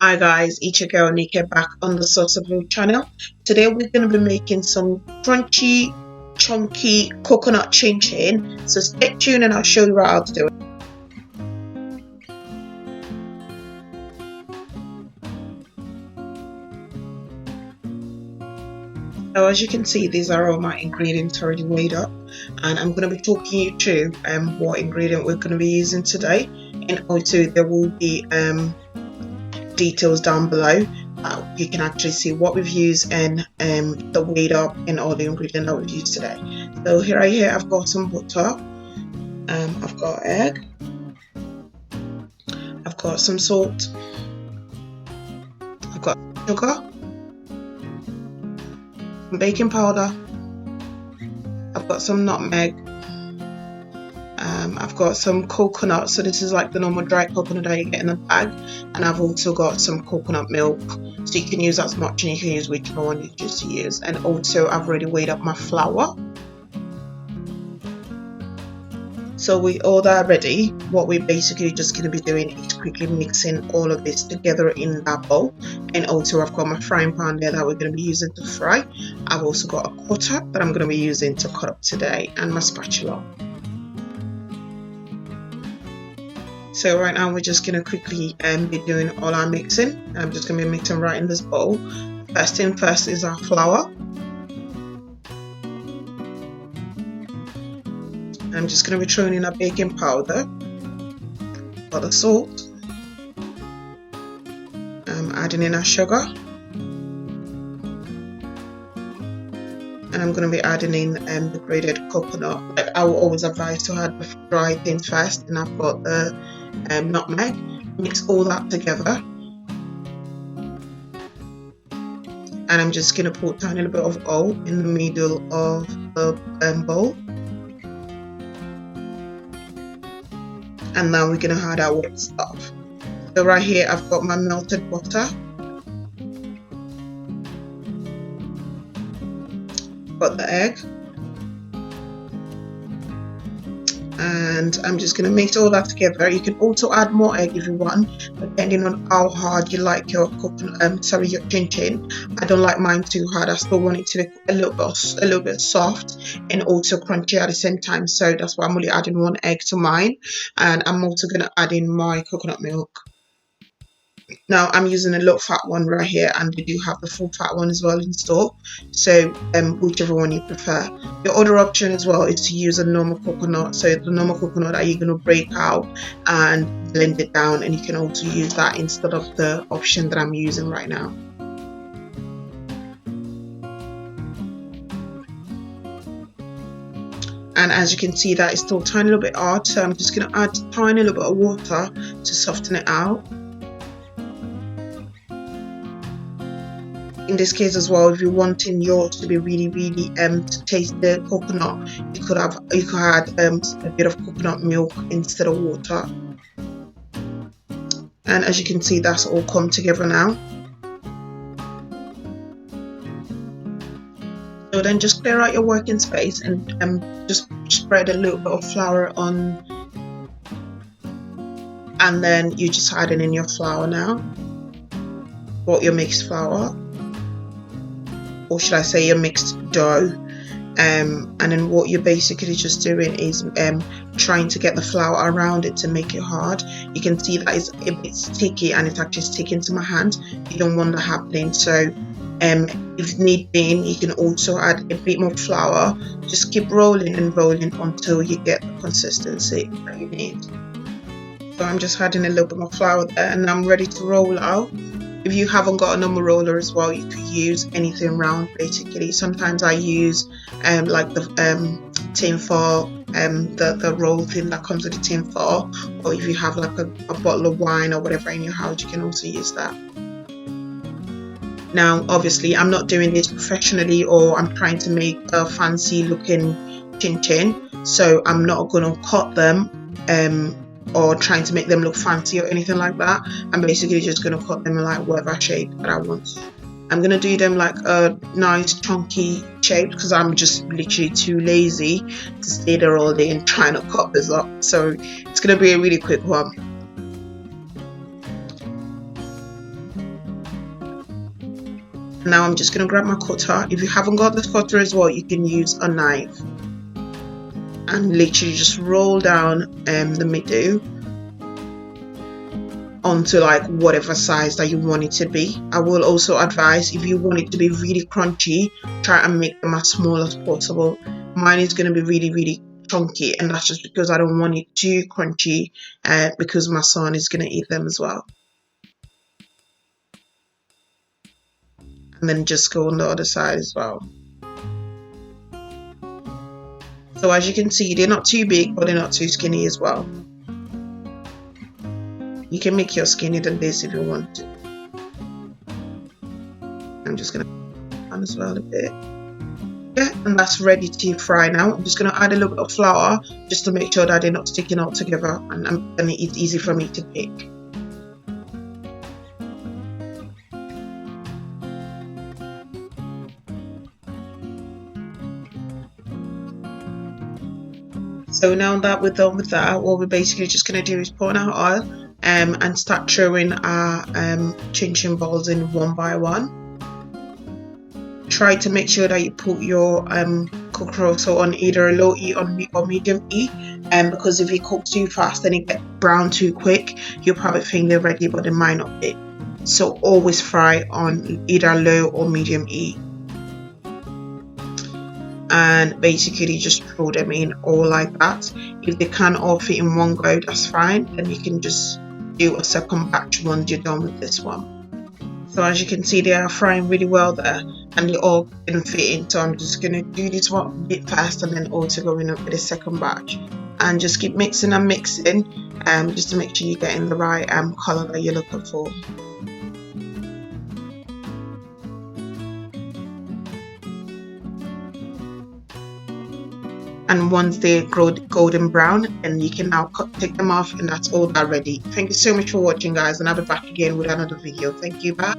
Hi guys, it's your girl Nika back on the Source of Food channel. Today we're going to be making some crunchy, chunky coconut chin chin. So stay tuned and I'll show you how to do it. So as you can see, these are all my ingredients already weighed up, and I'm going to be talking you through what ingredient we're going to be using today, and also there will be details down below. You can actually see what we've used and the weight up and all the ingredients that we've used today. So here I've got some butter, I've got egg, I've got some salt, I've got sugar, some baking powder, I've got some nutmeg, I've got some coconut, so this is like the normal dry coconut that you get in a bag, and I've also got some coconut milk, so you can use as much and you can use whichever one you choose to use. And also I've already weighed up my flour. So with all that ready, what we're basically just going to be doing is quickly mixing all of this together in that bowl. And also I've got my frying pan there that we're going to be using to fry. I've also got a cutter that I'm going to be using to cut up today, and my spatula. So right now we're just going to quickly be doing all our mixing. I'm just going to be mixing right in this bowl. First thing first is our flour. I'm just going to be throwing in a baking powder, for the salt. I'm adding in our sugar. And I'm going to be adding in the grated coconut. Like I will always advise to add the dry things first, and I've got the nutmeg. Mix all that together, and I'm just going to put a tiny little bit of oil in the middle of the bowl, and now we're going to add our wet stuff. So right here I've got my melted butter, got the egg, and I'm just going to mix all that together. You can also add more egg if you want, depending on how hard you like your your chin chin. I don't like mine too hard. I still want it to be a little bit soft and also crunchy at the same time. So that's why I'm only adding one egg to mine, and I'm also going to add in my coconut milk. Now I'm using a low fat one right here, and we do have the full fat one as well in store, so whichever one you prefer. Your other option as well is to use a normal coconut, so the normal coconut that you're going to break out and blend it down, and you can also use that instead of the option that I'm using right now. And as you can see, that is still a tiny little bit hard, so I'm just going to add a tiny little bit of water to soften it out. In this case as well, if you're wanting yours to be really to taste the coconut, you could add a bit of coconut milk instead of water. And as you can see, that's all come together now. So then just clear out your working space and just spread a little bit of flour on, and then you just add in your flour now, or your mixed flour, or should I say your mixed dough. And then what you're basically just doing is trying to get the flour around it to make it hard. You can see that it's a bit sticky, and it's actually sticking to my hand. You don't want that happening, so if need be, you can also add a bit more flour. Just keep rolling and rolling until you get the consistency that you need. So I'm just adding a little bit more flour there, and I'm ready to roll out. If you haven't got a normal roller as well, you could use anything round basically. Sometimes I use like the tin foil, the roll thing that comes with the tin foil, or if you have like a bottle of wine or whatever in your house, you can also use that. Now obviously I'm not doing this professionally, or I'm trying to make a fancy looking chin chin, so I'm not going to cut them or trying to make them look fancy or anything like that. I'm basically just going to cut them in like whatever shape that I want. I'm going to do them like a nice chunky shape because I'm just literally too lazy to stay there all day and trying to cut this up. So it's going to be a really quick one. Now I'm just going to grab my cutter. If you haven't got this cutter as well, you can use a knife and literally just roll down the middle onto like whatever size that you want it to be. I will also advise, if you want it to be really crunchy, try and make them as small as possible. Mine is going to be really chunky, and that's just because I don't want it too crunchy, because my son is going to eat them as well. And then just go on the other side as well. So as you can see, they're not too big, but they're not too skinny as well. You can make your skinnier than this if you want to. I'm just gonna on as well a bit. Yeah, and that's ready to fry now. I'm just gonna add a little bit of flour just to make sure that they're not sticking all together, and then it's easy for me to pick. So now that we're done with that, what we're basically just going to do is pour in our oil and start throwing our chin chin balls in one by one. Try to make sure that you put your cucurbitásil on either a low E or medium E, because if you cook too fast and it gets brown too quick, you'll probably think they're ready, but they might not be. So always fry on either low or medium E. And basically just throw them in all like that. If they can't all fit in one go, that's fine. Then you can just do a second batch once you're done with this one. So as you can see, they are frying really well there, and they all didn't fit in. So I'm just gonna do this one a bit fast and then also go in with the second batch, and just keep mixing and mixing, just to make sure you're getting the right color that you're looking for. And once they grow golden brown, and you can now take them off, and that's all that ready. Thank you so much for watching, guys, and I'll be back again with another video. Thank you, bye.